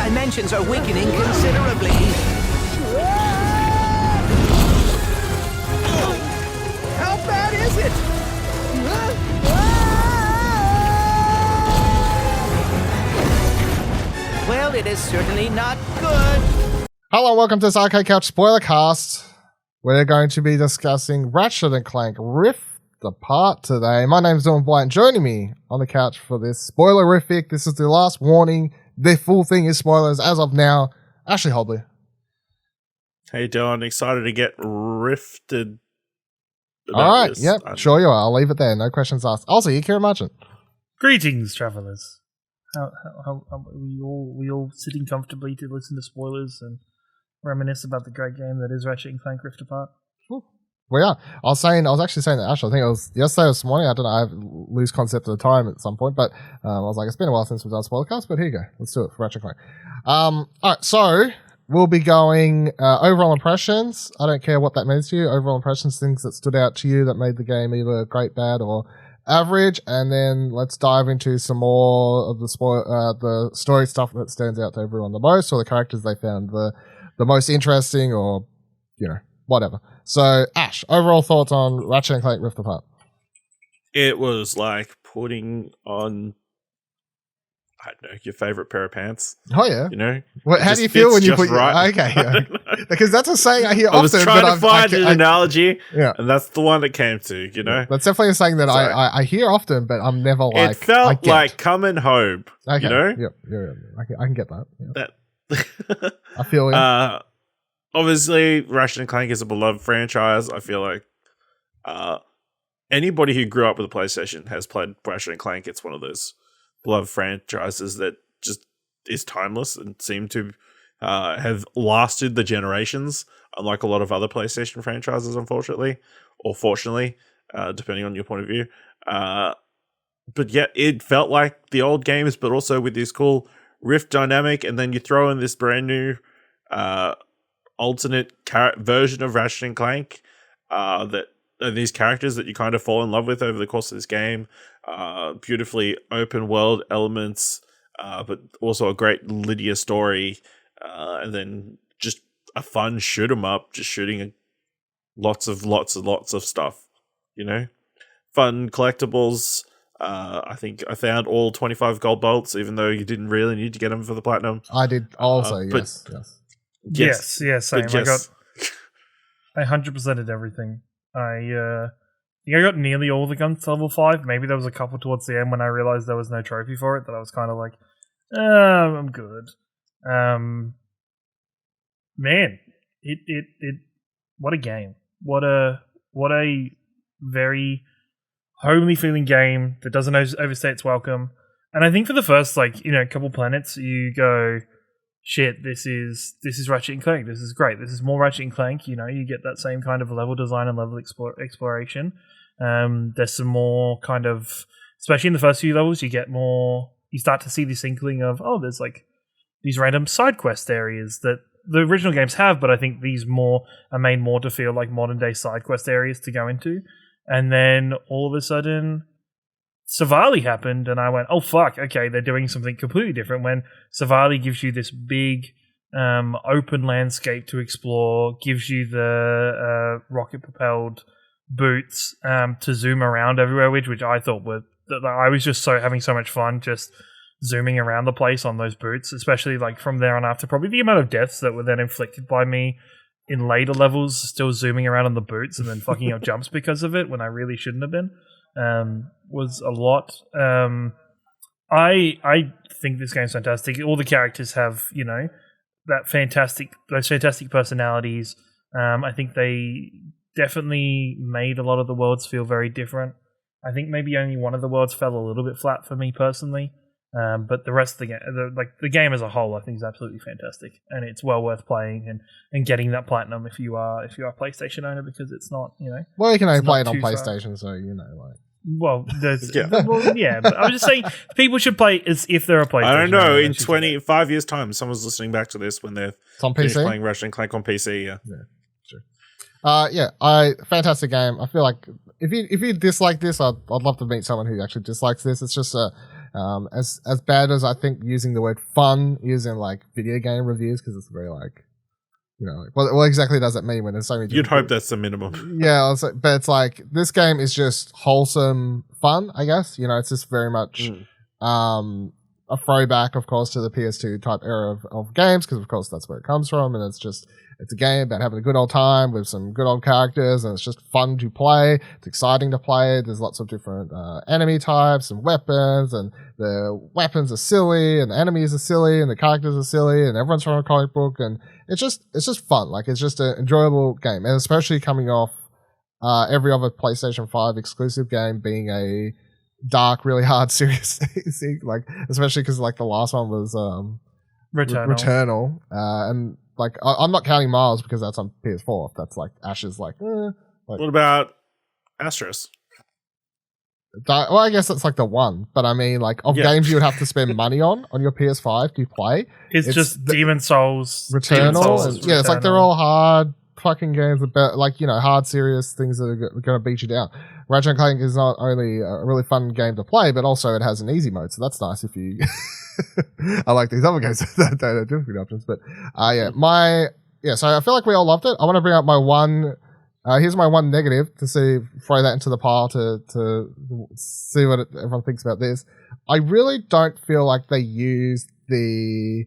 dimensions are weakening considerably. How bad is it? Well, it is certainly not good. Hello, welcome to this Arcade Couch Spoilercast. We're going to be discussing Ratchet & Clank Rift Apart today. My name's Dylan Blyant. Joining me on the couch for this spoilerific, this is the last warning. The full thing is spoilers as of now. Ashley Hobley. Hey Dylan, excited to get rifted. Alright, yep, sure you are. I'll leave it there. No questions asked. Also, you Ciaran Marchant. Greetings, travellers. How are we all sitting comfortably to listen to spoilers and reminisce about the great game that is Ratchet & Clank Rift Apart? We are. I was actually saying that, Ashley, I think it was yesterday or this morning. I don't know. I lose concept of the time at some point, but I was like, it's been a while since we've done Spoilercast, but here you go. Let's do it for Ratchet & Clank. Alright, so we'll be going overall impressions. I don't care what that means to you. Overall impressions, things that stood out to you that made the game either great, bad, or average, and then let's dive into some more of the story stuff that stands out to everyone the most, or the characters they found the most interesting, or whatever. So, Ash, overall thoughts on Ratchet & Clank Rift Apart? It was like putting on, I don't know, your favorite pair of pants. Oh yeah, how do you fits feel when you put right. Okay, yeah. Because that's a saying I hear often. I was trying to find an analogy, yeah, and that's the one that came to. That's definitely a saying that I hear often, but I'm never like. It felt like coming home. Okay, yeah. I can get that. Yeah. That I feel it. Obviously, Ratchet & Clank is a beloved franchise. I feel like anybody who grew up with a PlayStation has played Ratchet & Clank. It's one of those beloved franchises that just is timeless and seem to have lasted the generations, unlike a lot of other PlayStation franchises, unfortunately, or fortunately, depending on your point of view. But yeah, it felt like the old games, but also with this cool Rift dynamic, and then you throw in this brand new alternate version of Ratchet & Clank that these characters that you kind of fall in love with over the course of this game. Beautifully open world elements, but also a great linear story, and then just a fun shoot 'em up, just shooting lots of stuff. Fun collectibles. I think I found all 25 gold bolts, even though you didn't really need to get them for the platinum. I did also, yes. Same. I 100%ed everything. I got nearly all the guns to level 5. Maybe there was a couple towards the end when I realized there was no trophy for it, that I was kind of like, I'm good. Man, it what a game. What a very homely feeling game that doesn't overstay its welcome. And I think for the first couple planets, you go, shit, this is Ratchet & Clank. This is great. This is more Ratchet & Clank. You get that same kind of level design and level exploration. There's some more kind of, especially in the first few levels, you start to see this inkling of, there's like these random side quest areas that the original games have, but I think these are made more to feel like modern day side quest areas to go into. And then all of a sudden, Savali happened, and I went, oh fuck, okay, they're doing something completely different, when Savali gives you this big open landscape to explore, gives you the rocket-propelled boots to zoom around everywhere, which I thought I was just having so much fun just zooming around the place on those boots, especially like from there on after. Probably the amount of deaths that were then inflicted by me in later levels, still zooming around on the boots and then fucking up jumps because of it when I really shouldn't have been, was a lot. I think this game's fantastic. All the characters have, those fantastic personalities. I think they definitely made a lot of the worlds feel very different. I think maybe only one of the worlds fell a little bit flat for me personally. But the rest of the game, the game as a whole, I think is absolutely fantastic, and it's well worth playing and getting that platinum if you are a PlayStation owner, because it's not, Well, you can only play it on PlayStation, so Well, but I was just saying people should play as if they're a PlayStation. I don't know. In 25 years' time, someone's listening back to this when they're on PC? playing Ratchet & Clank on PC. Yeah, sure. Fantastic game. I feel like if you dislike this, I'd love to meet someone who actually dislikes this. It's just As bad as I think using the word fun is in like video game reviews, because it's very like, you know, like, what exactly does that mean when there's so many? You'd hope that's the minimum. Yeah, but it's like this game is just wholesome fun, I guess. You know, it's just very much a throwback, of course, to the PS2 type era of games, because of course that's where it comes from, and it's a game about having a good old time with some good old characters, and it's just fun to play. It's exciting to play. There's lots of different enemy types and weapons, and the weapons are silly, and the enemies are silly, and the characters are silly, and everyone's from a comic book, and it's just fun. Like, it's just an enjoyable game, and especially coming off every other PlayStation 5 exclusive game being a dark, really hard, serious, like, especially because like the last one was Returnal, and like I'm not counting Miles because that's on PS4. That's like Ash's like. What about Astros? Well, I guess that's like the one, but I mean, like, of games you would have to spend money on your PS5 to play. It's just Demon Souls, Returnal. Yeah, it's like they're all hard fucking games about, like, you know, hard, serious things that are going to beat you down. Ratchet Clank is not only a really fun game to play, but also it has an easy mode, so that's nice if you. I like these other games that don't have different options, but so I feel like we all loved it. I want to bring up my one. Here's my one negative to throw that into the pile to see what everyone thinks about this. I really don't feel like they used the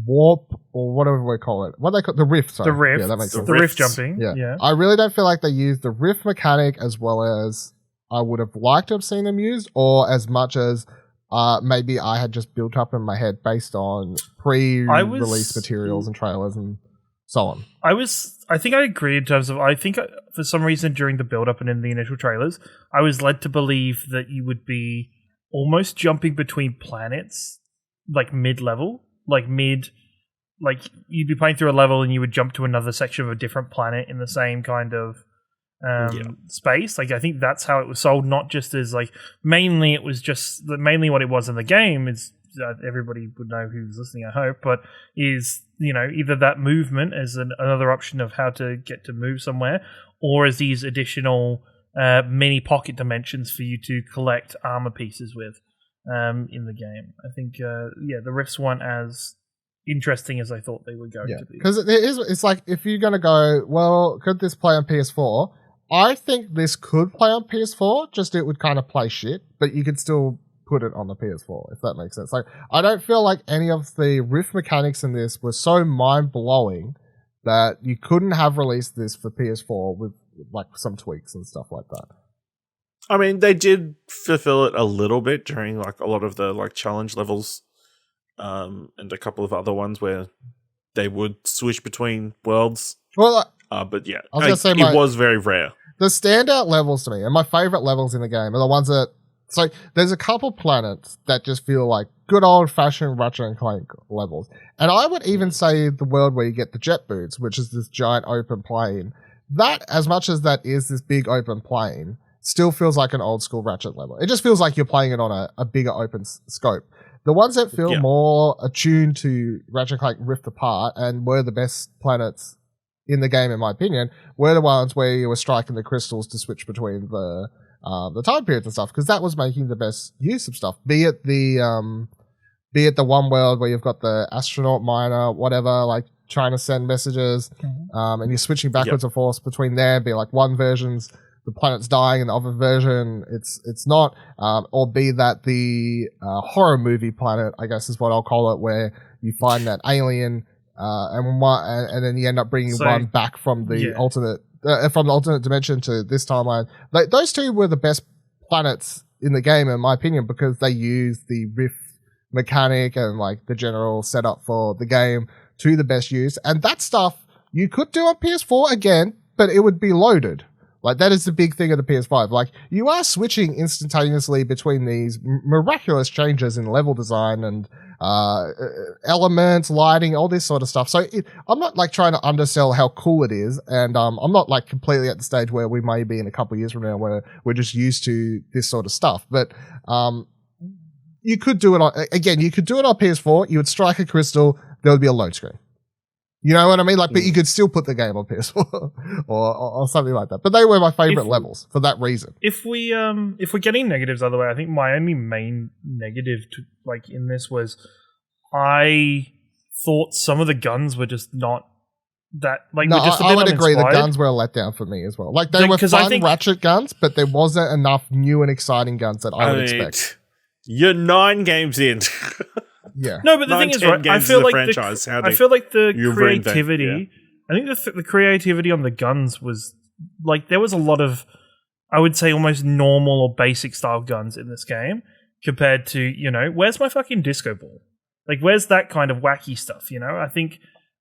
warp or whatever we call it. What do they call it? The rift. Sorry. The rift. Yeah, that makes sense. The rift jumping. Yeah. I really don't feel like they used the rift mechanic as well as I would have liked to have seen them used, or as much as maybe I had just built up in my head based on pre-release materials and trailers and so on. I think I agree in terms of, I think for some reason during the build-up and in the initial trailers, I was led to believe that you would be almost jumping between planets, like mid-level, like you'd be playing through a level and you would jump to another section of a different planet in the same kind of space. Like, I think that's how it was sold, not just as like, mainly what it was in the game is, everybody would know who's listening, I hope, but is, you know, either that movement as another option of how to get to move somewhere, or as these additional mini pocket dimensions for you to collect armor pieces with in the game. I think, the Rifts weren't as interesting as I thought they were going to be. Because it's like, if you're going to go, well, could this play on PS4? I think this could play on PS4, just it would kind of play shit, but you could still put it on the PS4, if that makes sense. Like, I don't feel like any of the rift mechanics in this were so mind-blowing that you couldn't have released this for PS4 with like some tweaks and stuff like that. I mean, they did fulfill it a little bit during like a lot of the like challenge levels, and a couple of other ones where they would switch between worlds. Well, but yeah, I was gonna say it was very rare. The standout levels to me, and my favorite levels in the game, are the ones that. So there's a couple planets that just feel like good old-fashioned Ratchet and Clank levels. And I would even say the world where you get the jet boots, which is this giant open plane, that, as much as that is this big open plane, still feels like an old-school Ratchet level. It just feels like you're playing it on a bigger open scope. The ones that feel more attuned to Ratchet and Clank Rift Apart and were the best planets in the game, in my opinion, were the ones where you were striking the crystals to switch between the time periods and stuff, because that was making the best use of stuff. Be it the one world where you've got the astronaut miner, whatever, like trying to send messages, and you're switching backwards and forth between there. Be like one version's the planet's dying, and the other version it's not. Or be that the horror movie planet, I guess is what I'll call it, where you find that alien, and then you end up bringing one back from the alternate. From the alternate dimension to this timeline. Like, those two were the best planets in the game, in my opinion, because they used the rift mechanic and like the general setup for the game to the best use. And that stuff you could do on PS4 again, but it would be loaded. Like, that is the big thing of the PS5. Like, you are switching instantaneously between these miraculous changes in level design and elements, lighting, all this sort of stuff. So I'm not like trying to undersell how cool it is, and I'm not like completely at the stage where we may be in a couple of years from now where we're just used to this sort of stuff. But you could do it on, again, you could do it on PS4. You would strike a crystal, there would be a load screen. You know what I mean? Like, but you could still put the game on PS4 or something like that. But they were my favorite levels for that reason. If we're getting negatives out of the way, I think my only main negative to like in this was I thought some of the guns were just not that like. No, were just a I bit would agree. The uninspired. guns were a letdown for me as well. Like they were fun Ratchet guns, but there wasn't enough new and exciting guns that I would expect. You're 9 games in. Yeah. No, but the thing is, right? I feel like the creativity. Yeah. I think the creativity on the guns was like there was a lot of, I would say, almost normal or basic style guns in this game compared to where's my fucking disco ball? Like where's that kind of wacky stuff? I think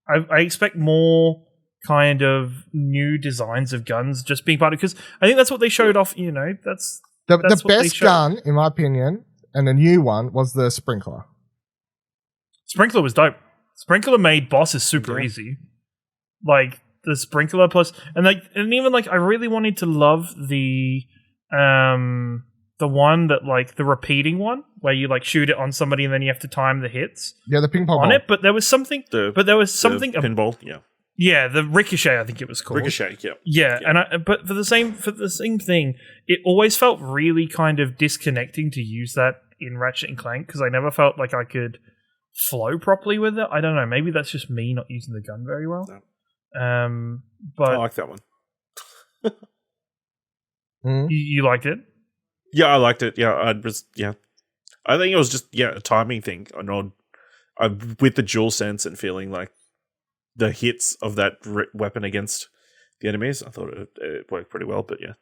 I expect more kind of new designs of guns just being part of because I think that's what they showed off. That's the best gun in my opinion, and a new one was the sprinkler. Sprinkler was dope. Sprinkler made bosses super easy. Like the sprinkler plus and even I really wanted to love the one that like the repeating one where you like shoot it on somebody and then you have to time the hits. Yeah, the ping pong on ball. it, but there was something The pinball, yeah. Yeah, the ricochet I think it was called. Ricochet, yeah. Yeah, and but for the same thing, it always felt really kind of disconnecting to use that in Ratchet and Clank because I never felt like I could flow properly with it. I don't know. Maybe that's just me not using the gun very well. No. But I like that one. You liked it? Yeah, I liked it. Yeah, I think it was just a timing thing. With the dual sense and feeling like the hits of that weapon against the enemies, I thought it worked pretty well. But yeah.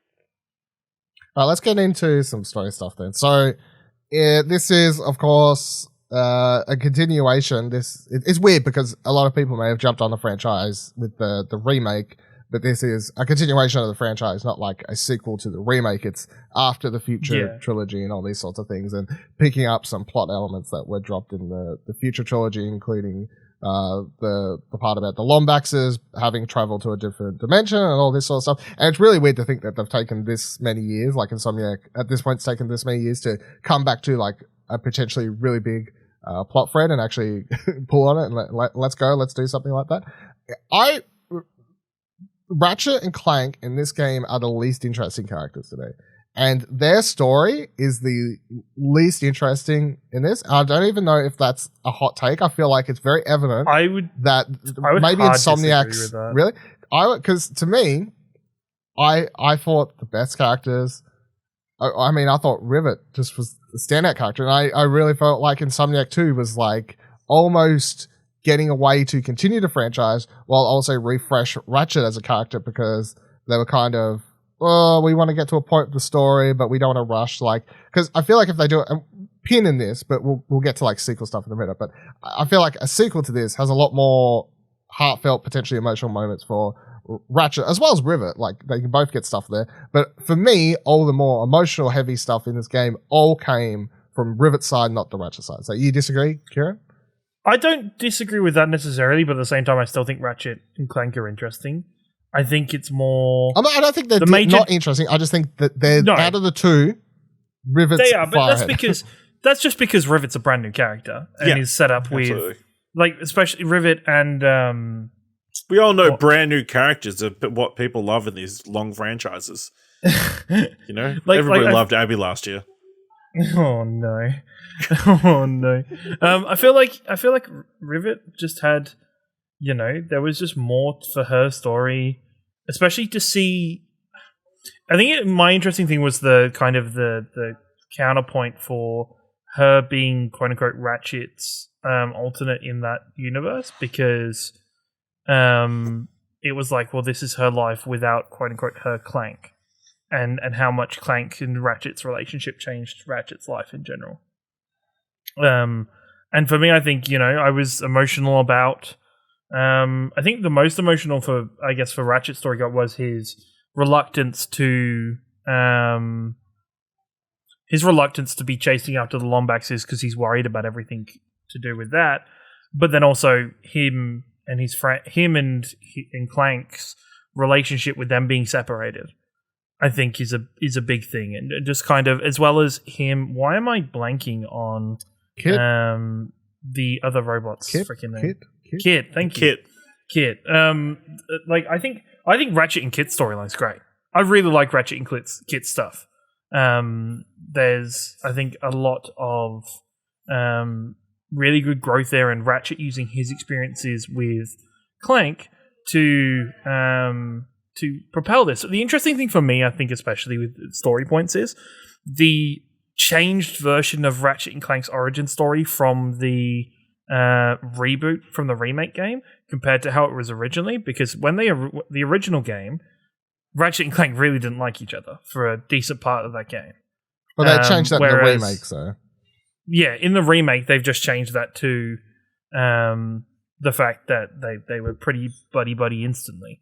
All right, let's get into some story stuff then. So, this is of course a continuation. It's weird because a lot of people may have jumped on the franchise with the remake, but this is a continuation of the franchise, not like a sequel to the remake. It's after the future trilogy and all these sorts of things, and picking up some plot elements that were dropped in the future trilogy, including the part about the Lombaxes having traveled to a different dimension and all this sort of stuff. And it's really weird to think that they've taken this many years, like Insomniac at this point, it's taken this many years to come back to like a potentially really big plot thread and actually pull on it and let's go, let's do something like that. Ratchet and Clank in this game are the least interesting characters to me. And their story is the least interesting in this. I don't even know if that's a hot take. I feel like it's very evident I would maybe Insomniac's really. Because to me, I thought the best characters. I mean, I thought Rivet just was the standout character, and I really felt like Insomniac 2 was like almost getting a way to continue the franchise while also refresh Ratchet as a character because they were kind of, we want to get to a point of the story, but we don't want to rush. Like, because I feel like if they do a pin in this, but we'll get to like sequel stuff in a minute. But I feel like a sequel to this has a lot more heartfelt, potentially emotional moments for Ratchet as well as Rivet. Like they can both get stuff there. But for me, all the more emotional, heavy stuff in this game all came from Rivet's side, not the Ratchet side. So you disagree, Ciaran? I don't disagree with that necessarily, but at the same time, I still think Ratchet and Clank are interesting. I think it's more. I don't think they're not interesting. I just think that they're out of the two. Rivet's they are, but that's that's just because Rivet's a brand new character and is set up with like especially Rivet and. We all know brand new characters are what people love in these long franchises. Everybody loved Abby last year. Oh no! Oh no! I feel like Rivet just had, there was just more for her story, especially to see. I think my interesting thing was the kind of the counterpoint for her being quote unquote Ratchet's alternate in that universe because it was like, well, this is her life without quote unquote her Clank. And how much Clank and Ratchet's relationship changed Ratchet's life in general. And for me, I think, I was emotional about... I think the most emotional for Ratchet's story was his reluctance to... his reluctance to be chasing after the Lombaxes because he's worried about everything to do with that. But then also him and his friend... Him and Clank's relationship with them being separated. I think is a big thing, and just kind of as well as him. Why am I blanking on Kit? the other robots? Kit? Freaking Kit? Kit. Thank you. Kit. Kit. Like I think Ratchet and Kit's storyline's great. I really like Ratchet and Kit's stuff. There's, I think, a lot of really good growth there, and Ratchet using his experiences with Clank to propel this. The interesting thing for me, I think, especially with story points, is the changed version of Ratchet and Clank's origin story from the reboot, from the remake game, compared to how it was originally. Because when the original game, Ratchet and Clank really didn't like each other for a decent part of that game. Well, they changed that in the remake, so. Yeah, in the remake, they've just changed that to the fact that they were pretty buddy instantly.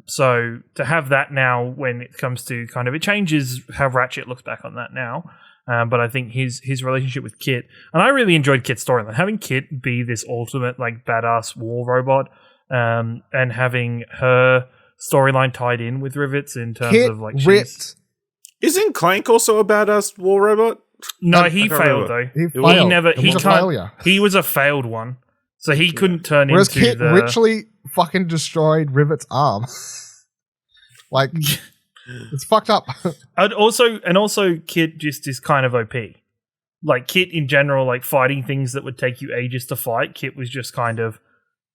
So to have that now, when it comes to kind of, it changes how Ratchet looks back on that now. But I think his relationship with Kit, and I really enjoyed Kit's storyline. Having Kit be this ultimate like badass war robot, and having her storyline tied in with Rivets in terms Kit of like ripped. Isn't Clank also a badass war robot? No, he failed though. He failed. He was a failure. He was a failed one, so he couldn't turn Whereas into Kit the. literally fucking destroyed Rivet's arm. Like, it's fucked up. And also, Kit just is kind of OP. Like Kit in general, like fighting things that would take you ages to fight. Kit was just kind of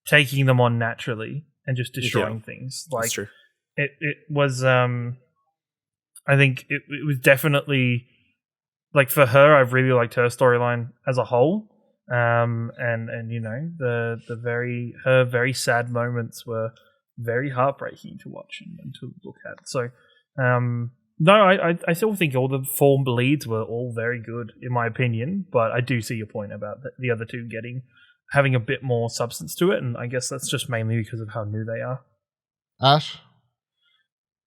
taking them on naturally and just destroying things. Like That's true. It was. I think it was definitely. Like for her, I've really liked her storyline as a whole, and you know her very sad moments were very heartbreaking to watch and to look at. So no, I still think all the 4 leads were all very good in my opinion, but I do see your point about the other two having a bit more substance to it, and I guess that's just mainly because of how new they are. Ash?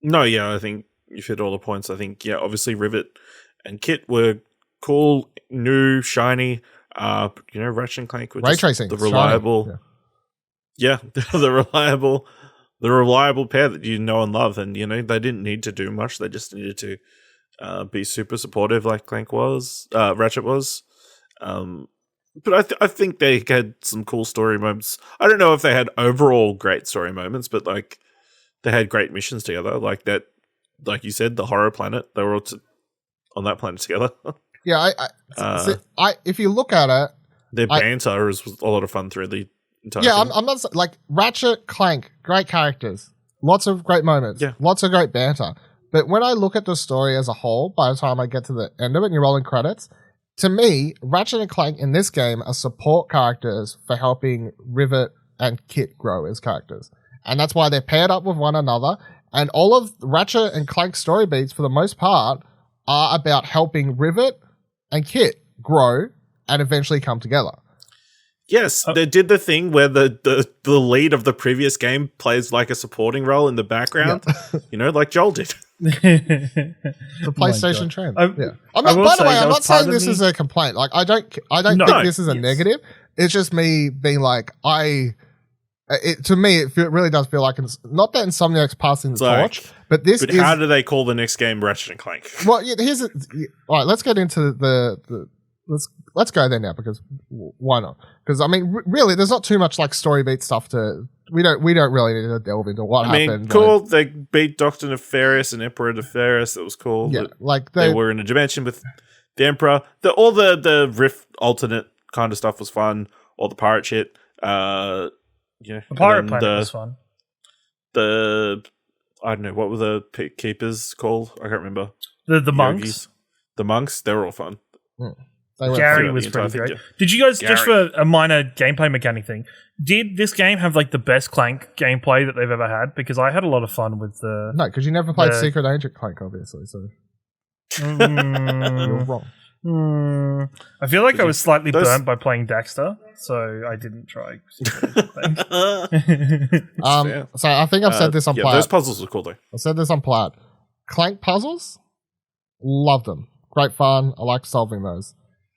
No, yeah, I think you've hit all the points. I think, yeah, obviously Rivet and Kit were cool, new, shiny. Ratchet and Clank were Ray just tracing, the reliable, the reliable pair that you know and love. And they didn't need to do much; they just needed to be super supportive, like Ratchet was. But I think they had some cool story moments. I don't know if they had overall great story moments, but like they had great missions together, like that. Like you said, the horror planet. They were all on that planet together. Yeah, if you look at it, their banter was a lot of fun through the entire yeah, thing. I'm not like Ratchet, Clank, great characters, lots of great moments, lots of great banter. But when I look at the story as a whole, by the time I get to the end of it and you're rolling credits, to me, Ratchet and Clank in this game are support characters for helping Rivet and Kit grow as characters. And that's why they're paired up with one another. And all of Ratchet and Clank's story beats, for the most part, are about helping Rivet and Kit grow and eventually come together. Yes, they did the thing where the lead of the previous game plays like a supporting role in the background, like Joel did. The PlayStation trend. By the way, I'm not saying this is a complaint. Like, I don't think this is a negative. It's just me being like, to me, it really does feel like not that Insomniac's passing the torch, but this. But how do they call the next game Ratchet and Clank? Well, all right. Let's get into let's go there now, because why not? Because I mean, really, there's not too much like story beat stuff to. We don't really need to delve into what happened. Cool. They beat Dr. Nefarious and Emperor Nefarious. That was cool. Yeah, like they were in a dimension with the Emperor. All the Rift alternate kind of stuff was fun. All the pirate shit. The pirate planet was fun. I don't know, what were the keepers called? I can't remember. The monks. The monks, they were all fun. Gary was pretty great. Did you guys, just for a minor gameplay mechanic thing, did this game have like the best Clank gameplay that they've ever had? Because I had a lot of fun with the... No, because you never played Secret Agent Clank, obviously, so... You're wrong. I feel like I was slightly burnt by playing Daxter, so I didn't try. So I think I've said this on Plaid. Those puzzles were cool though. I said this on Plaid. Clank puzzles, love them. Great fun. I like solving those.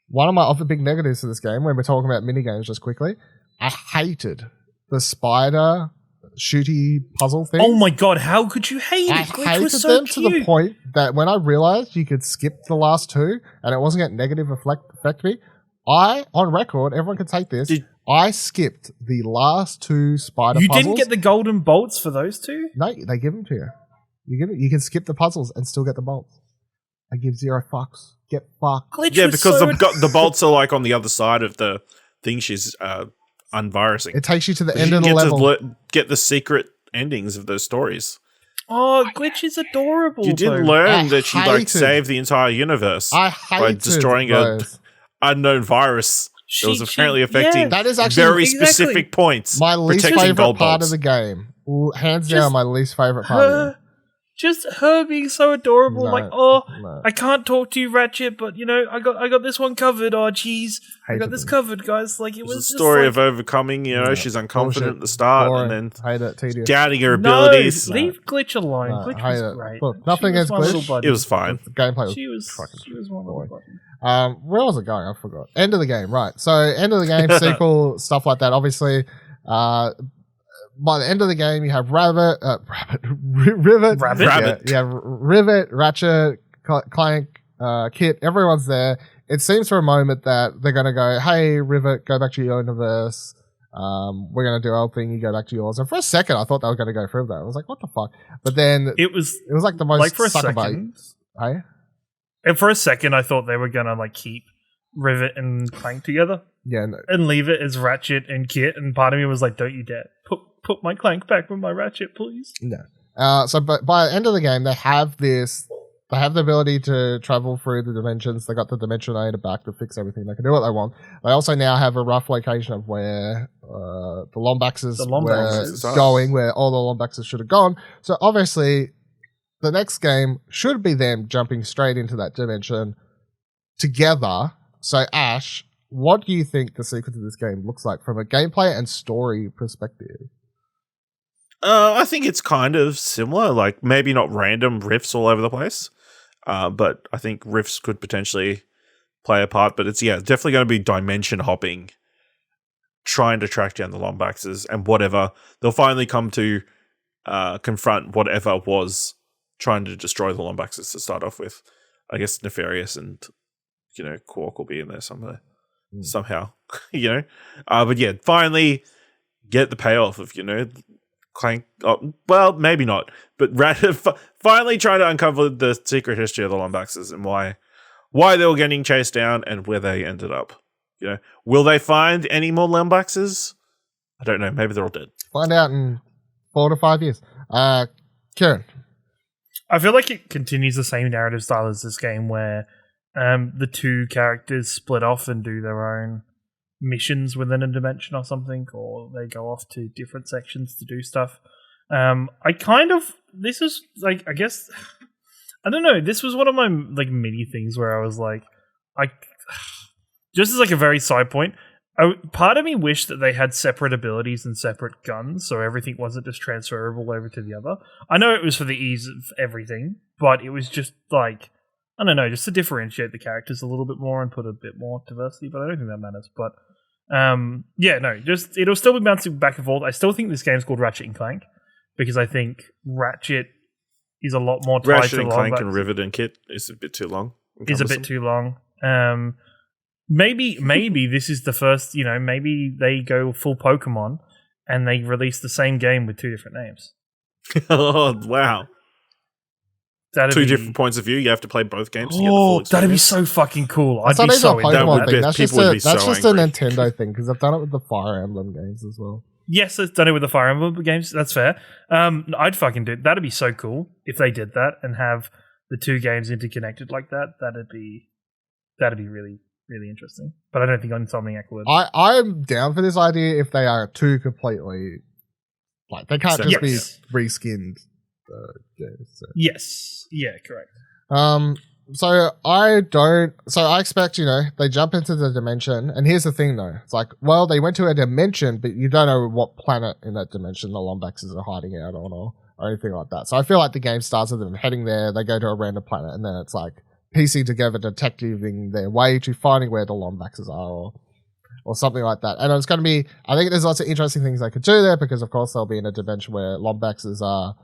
One of my other big negatives to this game, when we're talking about minigames just quickly, I hated the spider shooty puzzle thing. Oh my god, how could you hate it? I hated them to the point that when I realized you could skip the last two and it wasn't going to negative affect me, on record, everyone can take this, I skipped the last two spider You puzzles. didn't get the golden bolts for those two? No, they give them to you. You can skip the puzzles and still get the bolts. I give zero fucks. Get fucked. Glitch Yeah, was because so the bolts are like on the other side of the thing she's unvirusing. It takes you to the But end you of the get level. to get the secret endings of those stories. Oh, Glitch is adorable. You didn't though. learn I that she hated- saved the entire universe I by hated destroying those. a unknown virus that was apparently affecting That is actually very exactly. specific points. my least protecting favorite gold part bolts. of the game. Hands Just down, my least favorite part of the game. Just her being so adorable, No, like, oh, no. I can't talk to you, Ratchet, but you know, I got this one covered. Oh, jeez, I got Hated this them. covered, guys. Like, it It was was a just story like, of overcoming, Yeah. she's unconfident Bullshit. at the start Boring. and then Hate it, tedious. doubting her no, abilities. leave Glitch alone. No, Glitch I hate was it. great. Look, nothing She was against my Glitch. little buddy. It was fine. The gameplay was She was fucking my little boring. buddy. Where was it going? I forgot. End of the game, right. So, end of the game, sequel, stuff like that. Obviously, by the end of the game, you have Rivet. Rabbit. Yeah, Rivet, Ratchet, Clank, Kit, everyone's there. It seems for a moment that they're going to go, hey, Rivet, go back to your universe. We're going to do our thing, you go back to yours. And for a second, I thought they were going to go through that. I was like, what the fuck? But then It was it was like the most like for a sucker bait. second. Hey? And for a second, I thought they were gonna like keep Rivet and Clank together Yeah, no. and leave it as Ratchet and Kit. And part of me was like, "Don't you dare put my Clank back with my Ratchet, please." No. So, but by the end of the game, they have this. They have the ability to travel through the dimensions. They got the Dimensionator back to fix everything. They can do what they want. They also now have a rough location of where the Lombaxes Lombaxes were are. going, where all the Lombaxes should have gone. So obviously, the next game should be them jumping straight into that dimension together. So Ash, what do you think the sequence of this game looks like from a gameplay and story perspective? I think it's kind of similar, like maybe not random riffs all over the place, but I think riffs could potentially play a part. But it's definitely going to be dimension hopping, trying to track down the Lombaxes and whatever. They'll finally come to confront whatever was trying to destroy the Lombaxes to start off with. I guess Nefarious and Quark will be in there somewhere somehow, but yeah, finally get the payoff of Clank. Oh, well, maybe not, but finally trying to uncover the secret history of the Lombaxes and why they were getting chased down and where they ended up. Will they find any more Lombaxes? I don't know. Maybe they're all dead. Find out in 4 to 5 years. Ciaran. I feel like it continues the same narrative style as this game, where the two characters split off and do their own missions within a dimension or something, or they go off to different sections to do stuff. This is like, I guess, I don't know, this was one of my like mini things where I was like, just as like a very side point, part of me wished that they had separate abilities and separate guns, so everything wasn't just transferable over to the other. I know it was for the ease of everything, but it was just like, I don't know, just to differentiate the characters a little bit more and put a bit more diversity, but I don't think that matters. But it'll still be bouncing back and forth. I still think this game's called Ratchet and Clank because I think Ratchet is a lot more tied Ratchet to and Clank Lombax. and Rivet and Kit is a bit too long. Is a bit too long. Maybe this is the first, maybe they go full Pokemon and they release the same game with two different names. Oh, wow. That'd Two be, different points of view. You have to play both games to get the full that'd be experience. so fucking cool. That's I'd not be even so a into that. Pokemon would thing. be- That's just people would be that's so just a angry. Nintendo thing because they've done it with the Fire Emblem games as well. Yes, it's done it with the Fire Emblem games. That's fair. I'd fucking do it. That'd be so cool if they did that and have the two games interconnected like that. That'd be really, really interesting. But I don't think Insomniac would. I'm down for this idea if they are two completely like they can't just Yes. be reskinned games. So. Yes. Yeah, correct. So I expect, they jump into the dimension, and here's the thing though. It's like, well, they went to a dimension, but you don't know what planet in that dimension the Lombaxes are hiding out on or anything like that. So I feel like the game starts with them heading there, they go to a random planet, and then it's like piecing together detectiving their way to finding where the Lombaxes are or something like that. And it's going to be, I think there's lots of interesting things they could do there because of course they'll be in a dimension where Lombaxes are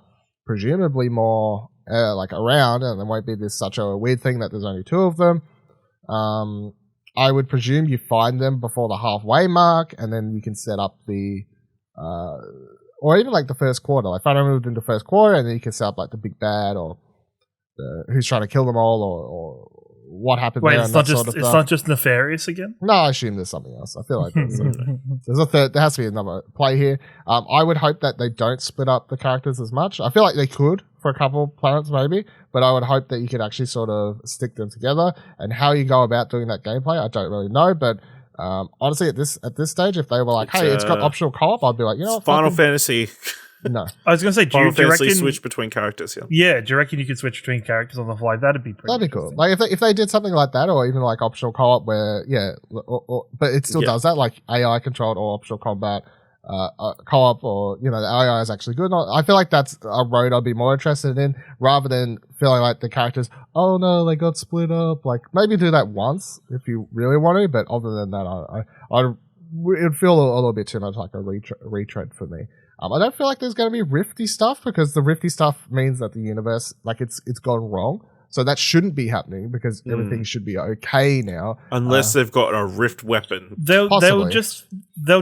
presumably more around, and there won't be this such a weird thing that there's only two of them. I would presume you find them before the halfway mark, and then you can set up the, or even like the first quarter. Like find them within the first quarter, and then you can set up like the big bad or who's trying to kill them all, or what happened Wait, there. it's not just nefarious again. No, I assume there's something else. I feel like there's a third. There has to be another play here. I would hope that they don't split up the characters as much. I feel like they could for a couple of planets maybe, but I would hope that you could actually sort of stick them together. And how you go about doing that gameplay, I don't really know. But honestly, at this stage, if they were like, "Hey, it's got optional co-op," I'd be like, you know, what, Final Fantasy. No, I was going to say, do you reckon switch between characters? Yeah. Yeah, do you reckon you could switch between characters on the fly? That'd be pretty. That'd be cool. Like if they did something like that, or even like optional co-op, where but it still does that, like AI controlled or optional combat co-op, or the AI is actually good. I feel like that's a road I'd be more interested in, rather than feeling like the characters, oh no, they got split up. Like maybe do that once if you really want to, but other than that, it'd feel a little bit too much like a retread for me. I don't feel like there's going to be rifty stuff, because the rifty stuff means that the universe, like it's gone wrong. So that shouldn't be happening, because everything should be okay now. Unless they've got a rift weapon. They'll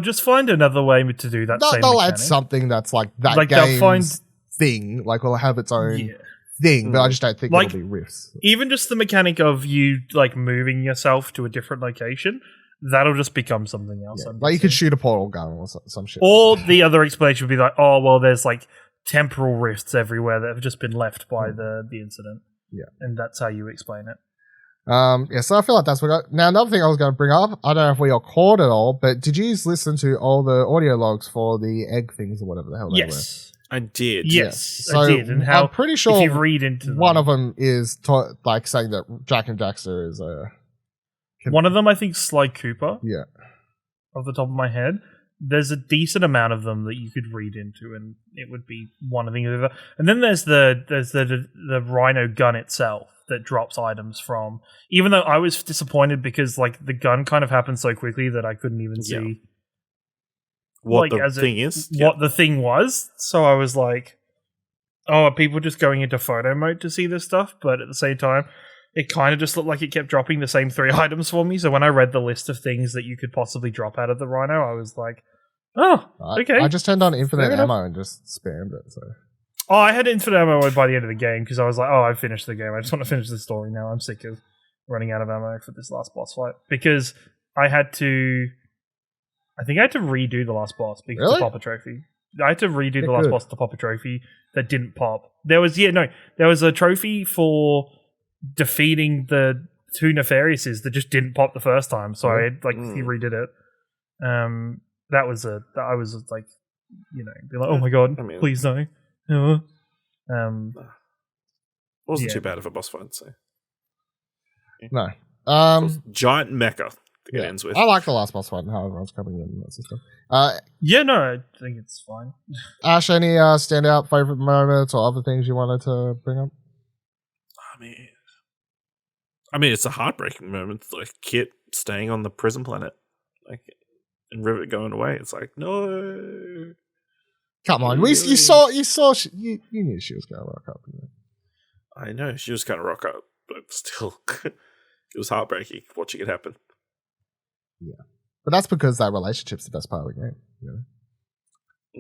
just find another way to do that. They'll add something that's like that like game's thing. Like will have its own thing, but I just don't think like, it'll be rifts. Even just the mechanic of you like moving yourself to a different location. That'll just become something else. Yeah. Like you could shoot a portal gun or some shit. Or the other explanation would be like, oh, well, there's like temporal rifts everywhere that have just been left by the incident. Yeah. And that's how you explain it. So I feel like that's what I got. Now, another thing I was going to bring up, I don't know if we all caught it all, but did you listen to all the audio logs for the egg things or whatever the hell they were? Yes. I did. Yes, So I did. And how, I'm pretty sure if you read into one of them is like saying that Jack and Daxter is a... One of them, I think, Sly Cooper. Yeah. Off the top of my head, there's a decent amount of them that you could read into, and it would be one of the other. And then there's the Rhino gun itself that drops items from. Even though I was disappointed because like the gun kind of happened so quickly that I couldn't even see what the thing is. What the thing was. So I was like, oh, are people just going into photo mode to see this stuff? But at the same time, it kind of just looked like it kept dropping the same 3 items for me. So when I read the list of things that you could possibly drop out of the Rhino, I was like, oh, okay. I just turned on infinite ammo and just spammed it. So. Oh, I had infinite ammo by the end of the game because I was like, oh, I finished the game. I just want to finish the story now. I'm sick of running out of ammo for this last boss fight. Because I think I had to redo the last boss because to pop a trophy. I had to redo the last boss to pop a trophy that didn't pop. There was a trophy for defeating the 2 Nefariouses that just didn't pop the first time, so I he redid it. I was like, be like, oh my god, please no. Wasn't too bad of a boss fight, so no. Giant mecha it ends with. I like the last boss fight and how everyone's coming in and that sort of stuff. I think it's fine. Ash, any standout favorite moments or other things you wanted to bring up? I mean, it's a heartbreaking moment, like Kit staying on the prison planet, like, and Rivet going away. It's like, no. Come on, you knew she was going to rock up. I know she was going to rock up, but still, it was heartbreaking watching it happen. Yeah, but that's because that relationship's the best part of the game.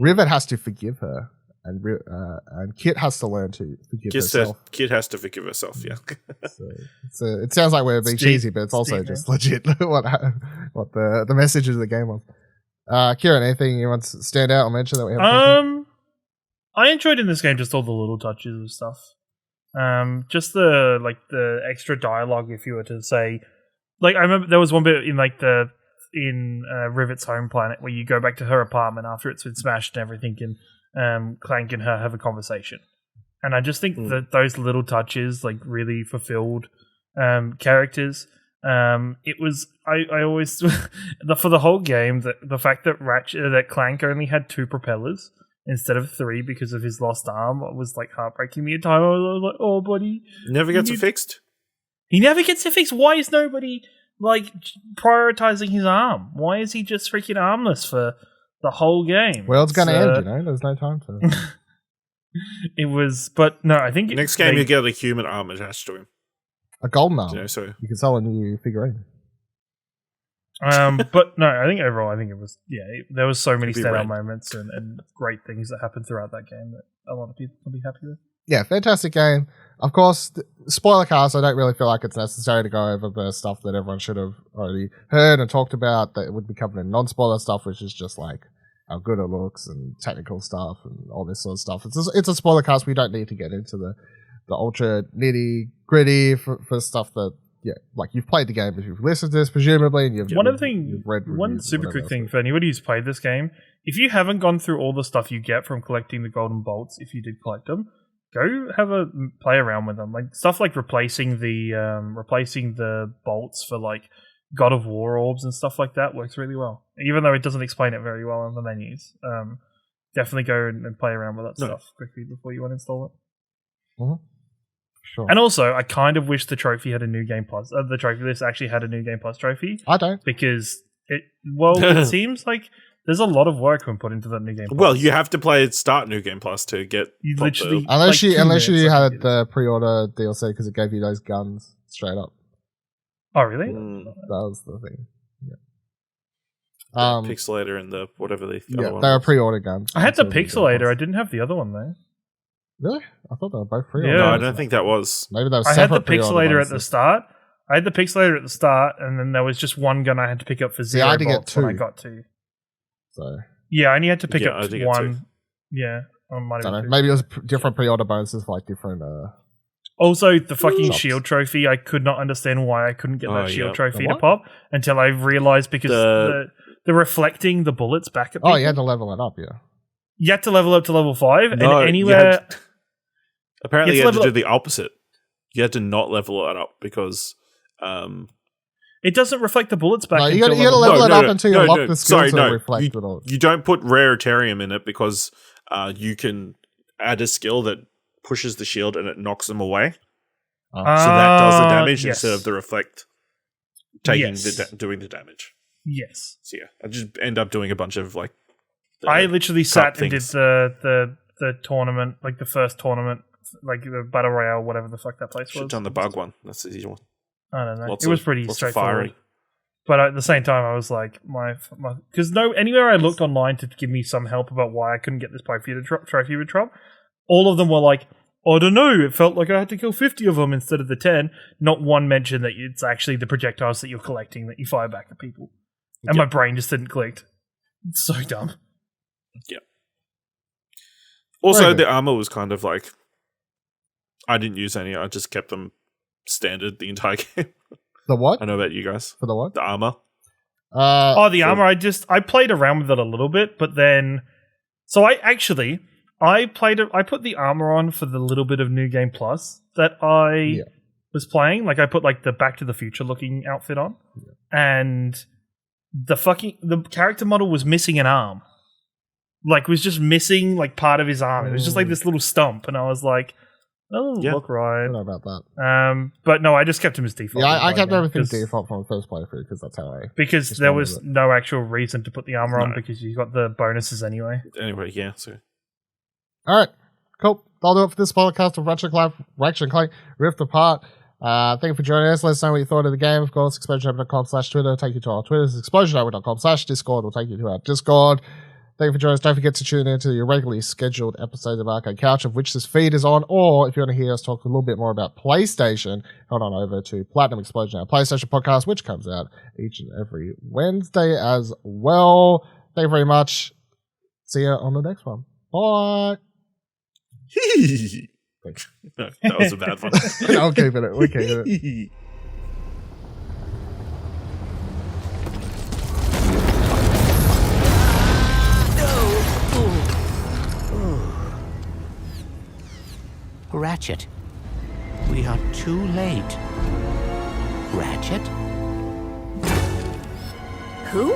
Rivet has to forgive her. And Kit has to learn to forgive herself. Kit has to forgive herself, yeah. So it sounds like we're being cheesy, but it's also just legit what the message of the game was. Ciaran, anything you want to stand out or mention that we haven't? I enjoyed in this game just all the little touches and stuff. Just the extra dialogue, if you were to say, like I remember there was one bit in Rivet's home planet where you go back to her apartment after it's been smashed and everything, and Clank and her have a conversation, and I just think that those little touches like really fulfilled characters. It was I always for the whole game the fact that Clank only had 2 propellers instead of 3 because of his lost arm was like heartbreaking me at times. I was like, oh buddy, never gets it fixed. He never gets it fixed. Why is nobody like prioritizing his arm? Why is he just freaking armless for the whole game? Well, it's going to end, There's no time to. It was, but no, I think next game you get a human arm attached to him. A golden arm. So you can sell a new figurine. But no, I think overall, it was there was so many Could be standout red. moments and great things that happened throughout that game that a lot of people can be happy with. Yeah, fantastic game. Of course, spoiler cast, I don't really feel like it's necessary to go over the stuff that everyone should have already heard and talked about that would be covered in non-spoiler stuff, which is just like how good it looks and technical stuff and all this sort of stuff. It's a spoiler cast. We don't need to get into the ultra nitty gritty for stuff that, like you've played the game, if you've listened to this, presumably, and you've you've read one reviews, super whatever quick else. thing for anybody who's played this game: if you haven't gone through all the stuff you get from collecting the golden bolts, if you did collect them, go have a play around with them. Like stuff like replacing the bolts for like God of War orbs and stuff like that works really well. Even though it doesn't explain it very well in the menus, definitely go and play around with that stuff quickly before you uninstall it. Mm-hmm. Sure. And also, I kind of wish the trophy had a new game plus. The trophy list actually had a new game plus trophy I don't. because it seems like there's a lot of work been put into that new game plus. Well, you have to play Start New Game Plus to get You proper- literally- Unless like 2 you minutes, I had think it the pre-order DLC because it gave you those guns straight up. Oh, really? Mm, That was the thing. Yeah. the Um, Pixelator and the whatever the yeah, other one they were was. pre-order guns. I had the until Game Pixelator. I Pass. didn't have the other one, though. Really? I thought they were both pre-order. No, Yeah. I don't think that was. Maybe they were I had the separate pre-order Pixelator ones. at the start. I had the Pixelator at the start, and then there was just one gun I had to pick up for See, 0 I had to get bolts when I 2. got to. So Yeah, I only had to pick Yeah, I up did get 1. 2. Yeah, I might I have don't know. been 2. Maybe it was different pre-order bonuses for like different. Also, the fucking Shops. shield trophy, I could not understand why I couldn't get Oh, that shield yeah. trophy The to what? pop until I realized because the reflecting the bullets back at people. Oh, you had to level it up, yeah. You had to level up to level 5, No, and you anywhere... had- Apparently, You you had had to to do the opposite. You had to not level it up because. It doesn't reflect the bullets back No, until you got to level level No, it no, up no, until you no, unlock no. the skills Sorry, that no. reflect it all. You don't put Raritarium in it because you can add a skill that pushes the shield and it knocks them away. So that does the damage yes. instead of the reflect taking Yes. doing the damage. Yes. So yeah, I just end up doing a bunch of like. I literally sat cup and did things. the tournament, like the first tournament, like the Battle Royale, whatever the fuck that place Should have was. done the bug one. That's the easy one. I don't know. Lots It was of- pretty lots of straightforward. firing. But at the same time, I was like, because anywhere I looked online to give me some help about why I couldn't get this trophy to drop, all of them were like, I don't know, it felt like I had to kill 50 of them instead of the 10. Not one mention that it's actually the projectiles that you're collecting that you fire back at people. And my brain just didn't click. It's so dumb. Also, Very good. the armor was kind of like. I didn't use any. I just kept them standard the entire game. The what? I know about you guys. For the what? The armor. The armor, I played around with it a little bit, but then... So I put the armor on for the little bit of New Game Plus that I was playing. Like, I put like the Back to the Future looking outfit on. And the character model was missing an arm. Like, was just missing like part of his arm. It was just like this little stump. And I was like, that doesn't Yeah. look I right. don't know about that. But no, I just kept him as default. Yeah, I kept everything because- default from the first playthrough because that's how I. Because Just there wanted was it. no actual reason to put the armor on No. because you got the bonuses anyway. Anyway, yeah. So All right, cool. That'll do it for this podcast of Ratchet Clank Rift Apart. Thank you for joining us. Let us know what you thought of the game. Of course, explosionhour.com/Twitter will take you to our Twitters. Explosionhour.com/Discord will take you to our Discord. Thank you for joining us. Don't forget to tune in to your regularly scheduled episodes of Arcade Couch, of which this feed is on. Or if you want to hear us talk a little bit more about PlayStation, head on over to Platinum Explosion, our PlayStation podcast, which comes out each and every Wednesday as well. Thank you very much. See you on the next one. Bye. Thanks. No, that was a bad one. I'll keep it. We're keeping it. Ratchet, we are too late. Ratchet? Who?